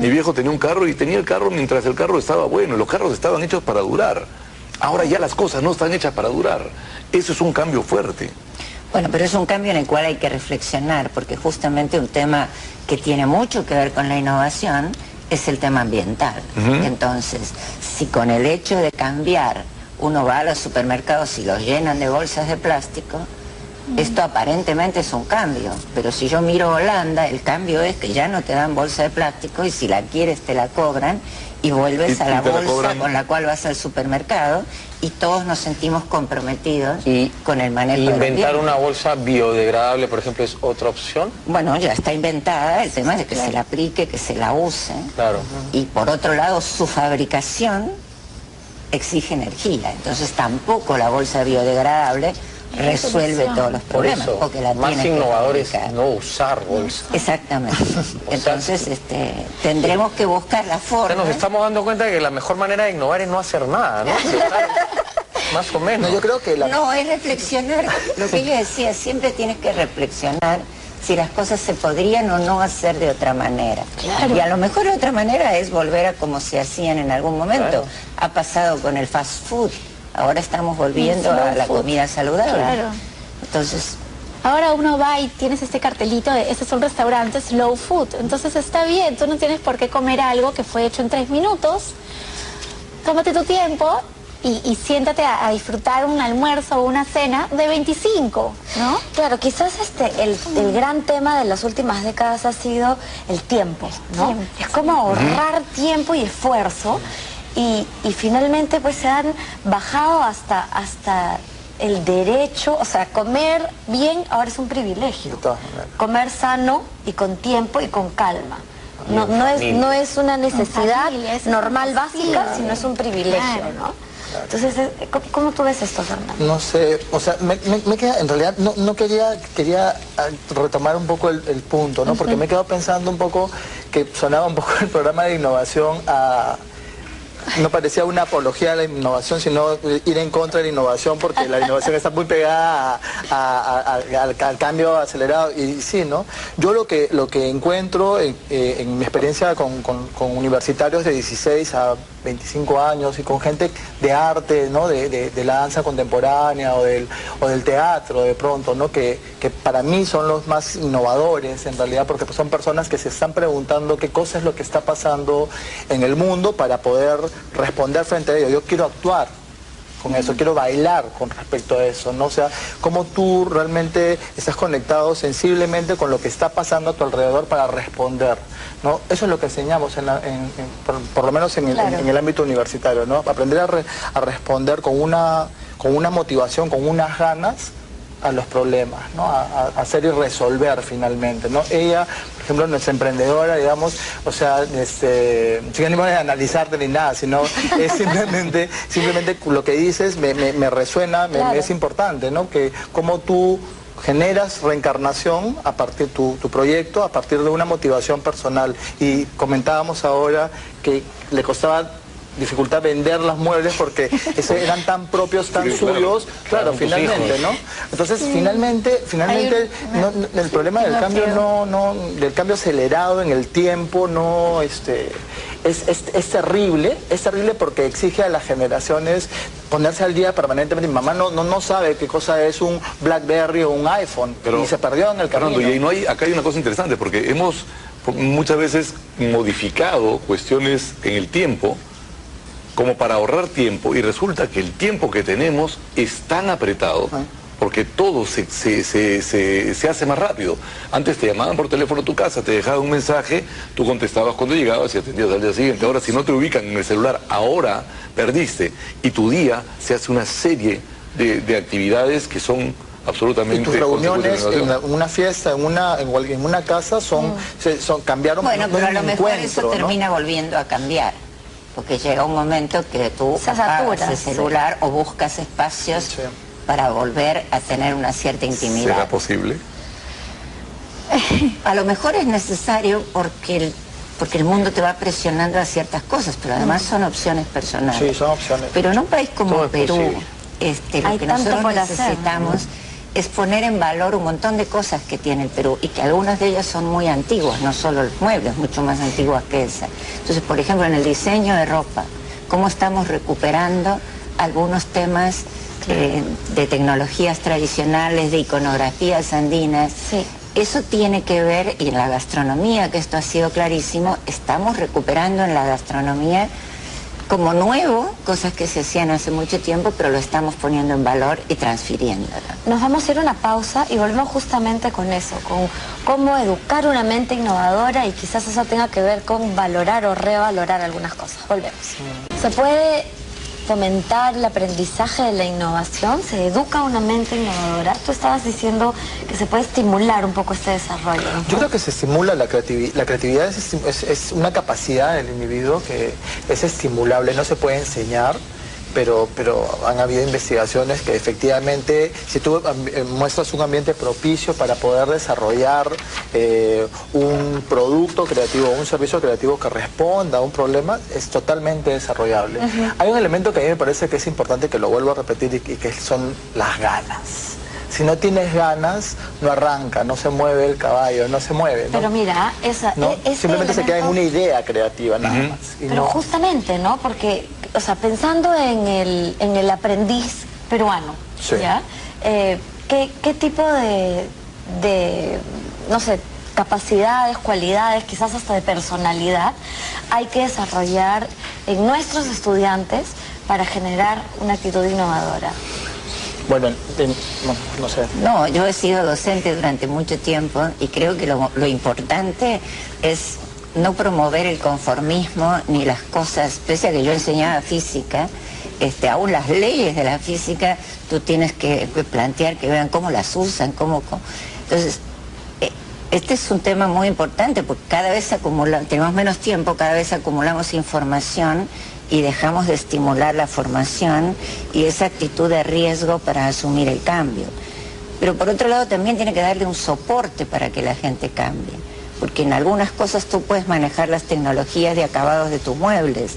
Mi viejo tenía un carro y tenía el carro mientras el carro estaba bueno. Los carros estaban hechos para durar. Ahora ya las cosas no están hechas para durar. Eso es un cambio fuerte. Bueno, pero es un cambio en el cual hay que reflexionar, porque justamente un tema que tiene mucho que ver con la innovación es el tema ambiental. Entonces, si con el hecho de cambiar uno va a los supermercados y los llenan de bolsas de plástico, esto aparentemente es un cambio, pero si yo miro Holanda, el cambio es que ya no te dan bolsa de plástico y si la quieres te la cobran y vuelves a la bolsa con la cual vas al supermercado y todos nos sentimos comprometidos con el manejo del ambiente. ¿Inventar una bolsa biodegradable, por ejemplo, es otra opción? Bueno, ya está inventada, el tema es de que se la aplique, que se la use. Claro. Y por otro lado, su fabricación exige energía, entonces tampoco la bolsa biodegradable resuelve todos los problemas. Por eso, porque la más tienes que innovador es fabricar. no usar bolsa. Exactamente. Entonces tendremos que buscar la forma. Nos estamos dando cuenta de que la mejor manera de innovar es no hacer nada, ¿no? Más o menos. No, yo creo que No, es reflexionar. Lo que yo decía, siempre tienes que reflexionar si las cosas se podrían o no hacer de otra manera. Claro. Y a lo mejor de otra manera es volver a como se hacían en algún momento. Claro. Ha pasado con el fast food. Ahora estamos volviendo a la comida saludable. Claro. Entonces, ahora uno va y tienes este cartelito de estos son restaurantes slow food. Entonces está bien, tú no tienes por qué comer algo que fue hecho en 3 minutos. Tómate tu tiempo y siéntate a disfrutar un almuerzo o una cena de 25, ¿no? Claro, quizás el gran tema de las últimas décadas ha sido el tiempo, ¿no? Es como ahorrar tiempo y esfuerzo. Y finalmente pues se han bajado hasta el derecho, o sea, comer bien ahora es un privilegio. Comer sano y con tiempo y con calma. No es una necesidad normal, básica, sino es un privilegio, ¿no? Entonces, ¿cómo tú ves esto, Fernando? No sé, o sea, me queda, en realidad no quería retomar un poco el punto, ¿no? Porque me he quedado pensando un poco que sonaba un poco el programa de innovación no parecía una apología a la innovación, sino ir en contra de la innovación, porque la innovación está muy pegada al cambio acelerado. Y sí, ¿no? Yo lo que encuentro en mi experiencia con universitarios de 16 a 25 años y con gente de arte, ¿no? de la danza contemporánea o del teatro de pronto, ¿no? que para mí son los más innovadores en realidad, porque son personas que se están preguntando qué cosa es lo que está pasando en el mundo para poder responder frente a ello. Yo quiero actuar con eso, quiero bailar con respecto a eso, ¿no? O sea, cómo tú realmente estás conectado sensiblemente con lo que está pasando a tu alrededor para responder, ¿no? Eso es lo que enseñamos, por lo menos en el ámbito universitario, ¿no? Aprender a responder con una motivación, con unas ganas a los problemas, ¿no? A hacer y resolver finalmente, ¿no? Ella, por ejemplo, nuestra emprendedora, digamos, o sea, sin ánimo de analizarte ni nada, sino es simplemente lo que dices me resuena, es importante, ¿no? Que como tú generas reencarnación a partir de tu proyecto, a partir de una motivación personal. Y comentábamos ahora que le costaba dificultad vender los muebles porque eran tan propios, tan suyos, claro, finalmente, ¿no? Entonces, finalmente el problema del cambio del cambio acelerado en el tiempo es terrible porque exige a las generaciones ponerse al día permanentemente. Mi mamá no sabe qué cosa es un BlackBerry o un iPhone, y se perdió en el camino. Fernando, y acá hay una cosa interesante, porque hemos muchas veces modificado cuestiones en el tiempo como para ahorrar tiempo, y resulta que el tiempo que tenemos es tan apretado porque todo se hace más rápido. Antes te llamaban por teléfono a tu casa, te dejaban un mensaje, tú contestabas cuando llegabas y atendías al día siguiente. Ahora, si no te ubican en el celular, ahora perdiste, y tu día se hace una serie de actividades que son absolutamente... Y tus reuniones en una fiesta, en una casa, cambiaron. Bueno, pero a lo mejor eso termina volviendo a cambiar, porque llega un momento que tú apagas el celular o buscas espacios para volver a tener una cierta intimidad. ¿Será posible? A lo mejor es necesario porque el mundo te va presionando a ciertas cosas, pero además son opciones personales. Sí, son opciones. Pero en un país como Perú, lo que nosotros necesitamos es poner en valor un montón de cosas que tiene el Perú y que algunas de ellas son muy antiguas, no solo los muebles, mucho más antiguas que esa. Entonces, por ejemplo, en el diseño de ropa, cómo estamos recuperando algunos temas de tecnologías tradicionales, de iconografías andinas. Sí. Eso tiene que ver, y en la gastronomía, que esto ha sido clarísimo, estamos recuperando en la gastronomía como nuevo, cosas que se hacían hace mucho tiempo, pero lo estamos poniendo en valor y transfiriéndolo. Nos vamos a ir a una pausa y volvemos justamente con eso, con cómo educar una mente innovadora y quizás eso tenga que ver con valorar o revalorar algunas cosas. Volvemos. ¿Se puede fomentar el aprendizaje de la innovación? ¿Se educa una mente innovadora? Tú estabas diciendo que se puede estimular un poco este desarrollo, ¿no? Yo creo que se estimula la creatividad. La creatividad es una capacidad del individuo que es estimulable, no se puede enseñar, pero han habido investigaciones que efectivamente, si tú muestras un ambiente propicio para poder desarrollar un producto creativo, un servicio creativo que responda a un problema, es totalmente desarrollable. Hay un elemento que a mí me parece que es importante, que lo vuelvo a repetir, y que son las ganas. Si no tienes ganas, no arranca, no se mueve el caballo, no se mueve, ¿no? Pero mira, Simplemente se queda en una idea creativa nada más. Pero justamente, ¿no? Porque, o sea, pensando en el aprendiz peruano, sí, ¿ya? ¿Qué tipo de, no sé, capacidades, cualidades, quizás hasta de personalidad, hay que desarrollar en nuestros estudiantes para generar una actitud innovadora? Bueno, no sé. No, yo he sido docente durante mucho tiempo y creo que lo importante es no promover el conformismo ni las cosas, pese a que yo enseñaba física, aún las leyes de la física tú tienes que plantear, que vean cómo las usan, Entonces, este es un tema muy importante porque cada vez tenemos menos tiempo, cada vez acumulamos información y dejamos de estimular la formación y esa actitud de riesgo para asumir el cambio. Pero por otro lado también tiene que darle un soporte para que la gente cambie, porque en algunas cosas tú puedes manejar las tecnologías de acabados de tus muebles,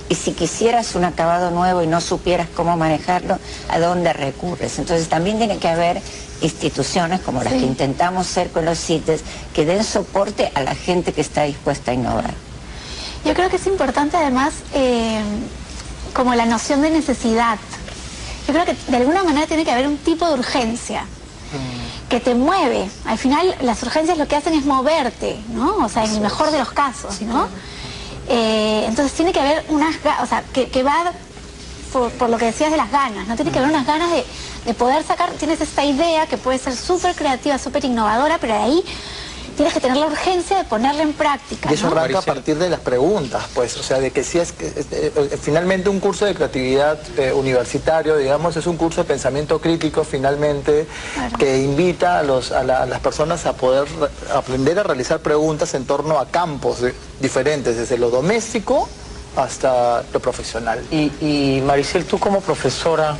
y si quisieras un acabado nuevo y no supieras cómo manejarlo, ¿a dónde recurres? Entonces también tiene que haber instituciones como las que intentamos ser con los CITES, que den soporte a la gente que está dispuesta a innovar. Yo creo que es importante además como la noción de necesidad. Yo creo que de alguna manera tiene que haber un tipo de urgencia que te mueve. Al final las urgencias lo que hacen es moverte, ¿no? O sea, en el mejor de los casos, ¿no? Entonces tiene que haber o sea, que va por lo que decías de las ganas, ¿no? Tiene que haber unas ganas de poder sacar, tienes esta idea que puede ser súper creativa, súper innovadora, pero de ahí tienes que tener la urgencia de ponerla en práctica, y eso ¿no? arranca a partir de las preguntas, pues, o sea, de que si es finalmente un curso de creatividad universitario, digamos, es un curso de pensamiento crítico, finalmente, claro, que invita a las personas a poder aprender a realizar preguntas en torno a campos diferentes, desde lo doméstico hasta lo profesional. Y Maricel, tú como profesora,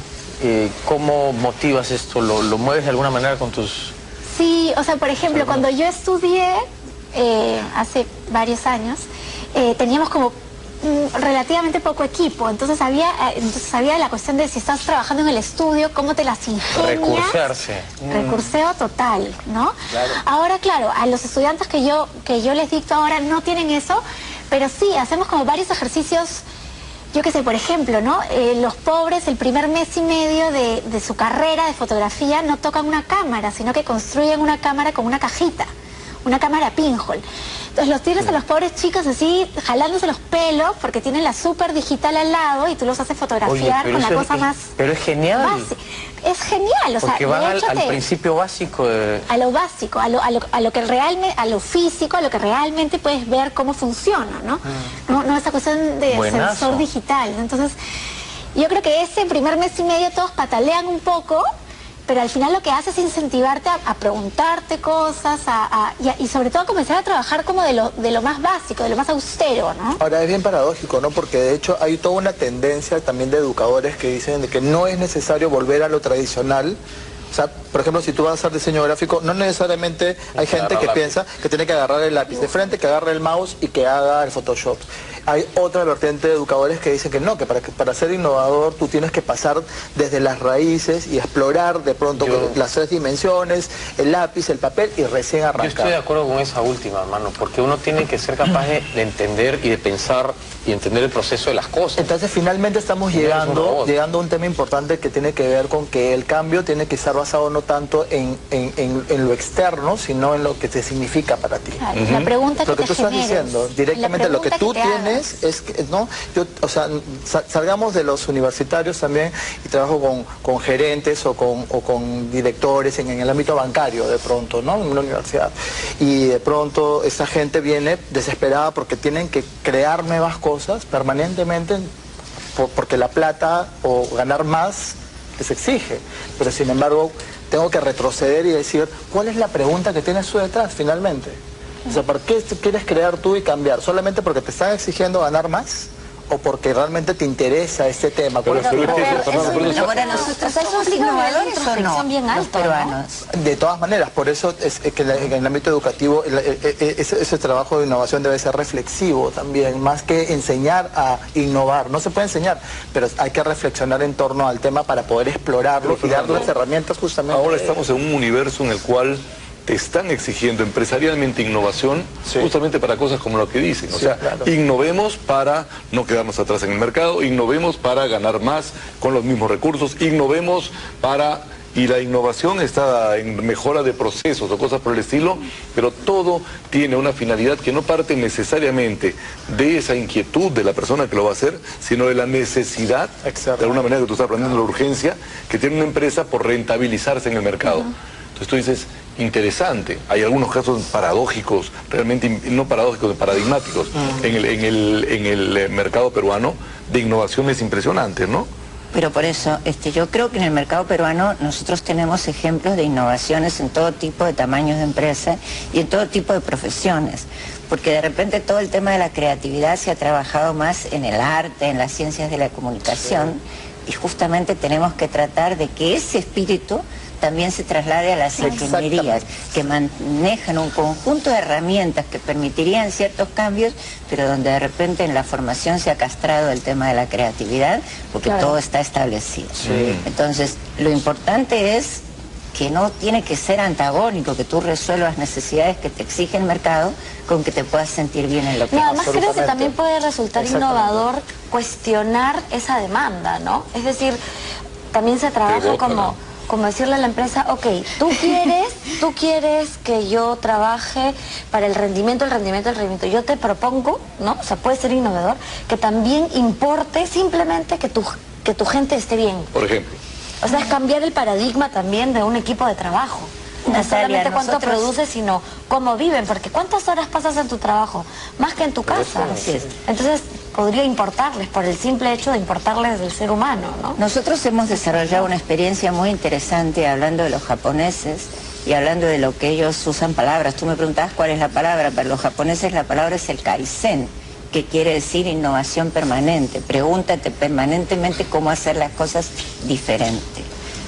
¿cómo motivas esto? ¿Lo mueves de alguna manera con tus...? Sí, o sea, por ejemplo, cuando yo estudié hace varios años, teníamos como relativamente poco equipo, entonces había la cuestión de si estás trabajando en el estudio, cómo te las ingenias. Recursearse. Recurseo total, ¿no? Claro. Ahora, claro, a los estudiantes que yo les dicto ahora no tienen eso, pero sí, hacemos como varios ejercicios. Yo qué sé, por ejemplo, ¿no? Los pobres el primer mes y medio de su carrera de fotografía no tocan una cámara, sino que construyen una cámara con una cajita, una cámara pinhole. Entonces los tienes a los pobres chicos así, jalándose los pelos, porque tienen la súper digital al lado y tú los haces fotografiar. Oye, con la cosa más... Pero es genial. Es genial, o sea, porque van al principio básico de... A lo básico, a lo que realmente, a lo físico, a lo que realmente puedes ver cómo funciona, ¿no? No esa cuestión de sensor digital. Entonces, yo creo que ese primer mes y medio todos patalean un poco, pero al final lo que hace es incentivarte a preguntarte cosas, y sobre todo a comenzar a trabajar como de lo más básico, de lo más austero, ¿no? Ahora es bien paradójico, ¿no? Porque de hecho hay toda una tendencia también de educadores que dicen de que no es necesario volver a lo tradicional. O sea, por ejemplo, si tú vas a hacer diseño gráfico, no necesariamente hay gente que piensa que tiene que agarrar el lápiz de frente, que agarre el mouse y que haga el Photoshop. Hay otra vertiente de educadores que dicen que no, que para ser innovador tú tienes que pasar desde las raíces y explorar de pronto las 3 dimensiones, el lápiz, el papel y recién arrancar. Yo estoy de acuerdo con esa última, hermano, porque uno tiene que ser capaz de entender y de pensar y entender el proceso de las cosas. Entonces finalmente estamos llegando a un tema importante que tiene que ver con que el cambio tiene que estar basado no tanto en lo externo, sino en lo que te significa para ti. Claro, la pregunta lo que te tú estás generes, diciendo, directamente lo que tú tienes hagas. es que, ¿no? Yo, o sea, salgamos de los universitarios también y trabajo con gerentes o con directores en el ámbito bancario de pronto, ¿no? En una universidad. Y de pronto esa gente viene desesperada porque tienen que crear nuevas cosas permanentemente porque la plata o ganar más les exige. Pero sin embargo, tengo que retroceder y decir, ¿cuál es la pregunta que tienes tú detrás finalmente? O sea, ¿por qué quieres crear tú y cambiar? ¿Solamente porque te están exigiendo ganar más? ¿O porque realmente te interesa este tema? Ahora nosotros somos innovadores o no, bien alta, los peruanos. De todas maneras, por eso es que en el ámbito educativo ese trabajo de innovación debe ser reflexivo también, más que enseñar a innovar. No se puede enseñar, pero hay que reflexionar en torno al tema para poder explorarlo y dar las herramientas justamente. Ahora estamos en un universo en el cual te están exigiendo empresarialmente innovación justamente para cosas como lo que dicen. O sea, innovemos para no quedarnos atrás en el mercado, innovemos para ganar más con los mismos recursos, innovemos para... Y la innovación está en mejora de procesos o cosas por el estilo, pero todo tiene una finalidad que no parte necesariamente de esa inquietud de la persona que lo va a hacer, sino de la necesidad, de alguna manera que tú estás aprendiendo la urgencia, que tiene una empresa por rentabilizarse en el mercado. Entonces tú dices, interesante, hay algunos casos paradójicos, realmente no paradójicos, paradigmáticos, en el mercado peruano, de innovaciones impresionantes, ¿no? Pero por eso, yo creo que en el mercado peruano nosotros tenemos ejemplos de innovaciones en todo tipo de tamaños de empresa y en todo tipo de profesiones. Porque de repente todo el tema de la creatividad se ha trabajado más en el arte, en las ciencias de la comunicación, y justamente tenemos que tratar de que ese espíritu también se traslade a las ingenierías, que manejan un conjunto de herramientas que permitirían ciertos cambios, pero donde de repente en la formación se ha castrado el tema de la creatividad, porque todo está establecido. Entonces, lo importante es que no tiene que ser antagónico, que tú resuelvas necesidades que te exige el mercado con que te puedas sentir bien en lo que haces. Además creo que también puede resultar innovador cuestionar esa demanda, ¿no? Es decir, también se trabaja como decirle a la empresa, ok, tú quieres que yo trabaje para el rendimiento. Yo te propongo, ¿no? O sea, puede ser innovador, que también importe simplemente que tu gente esté bien. Por ejemplo. O sea, es cambiar el paradigma también de un equipo de trabajo. No solamente cuánto produces, sino cómo viven, porque ¿cuántas horas pasas en tu trabajo? Más que en tu casa. Entonces, podría importarles por el simple hecho de importarles del ser humano, ¿no? Nosotros hemos desarrollado una experiencia muy interesante hablando de los japoneses y hablando de lo que ellos usan palabras. Tú me preguntabas cuál es la palabra. Para los japoneses la palabra es el kaizen, que quiere decir innovación permanente. Pregúntate permanentemente cómo hacer las cosas diferentes.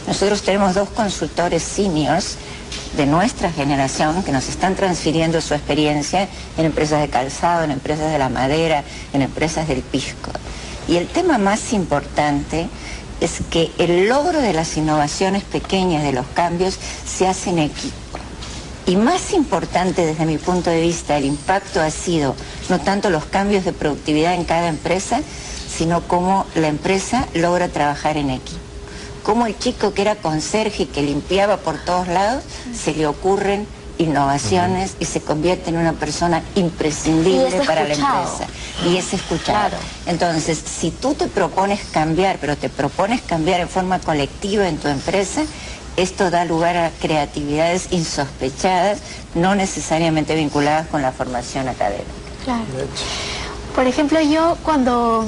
Nosotros tenemos 2 consultores seniors de nuestra generación que nos están transfiriendo su experiencia en empresas de calzado, en empresas de la madera, en empresas del pisco. Y el tema más importante es que el logro de las innovaciones pequeñas, de los cambios, se hace en equipo. Y más importante desde mi punto de vista, el impacto ha sido no tanto los cambios de productividad en cada empresa, sino cómo la empresa logra trabajar en equipo. Cómo el chico que era conserje y que limpiaba por todos lados, se le ocurren innovaciones y se convierte en una persona imprescindible para la empresa. Y es escuchado. Entonces, si tú te propones cambiar, pero te propones cambiar en forma colectiva en tu empresa, esto da lugar a creatividades insospechadas, no necesariamente vinculadas con la formación académica. Claro. Por ejemplo, yo cuando...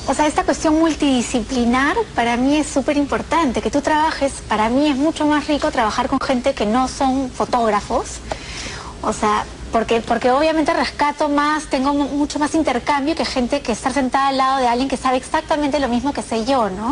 O sea, esta cuestión multidisciplinar para mí es súper importante. Que tú trabajes, para mí es mucho más rico trabajar con gente que no son fotógrafos. O sea, porque obviamente rescato más, tengo mucho más intercambio que gente que está sentada al lado de alguien que sabe exactamente lo mismo que sé yo, ¿no?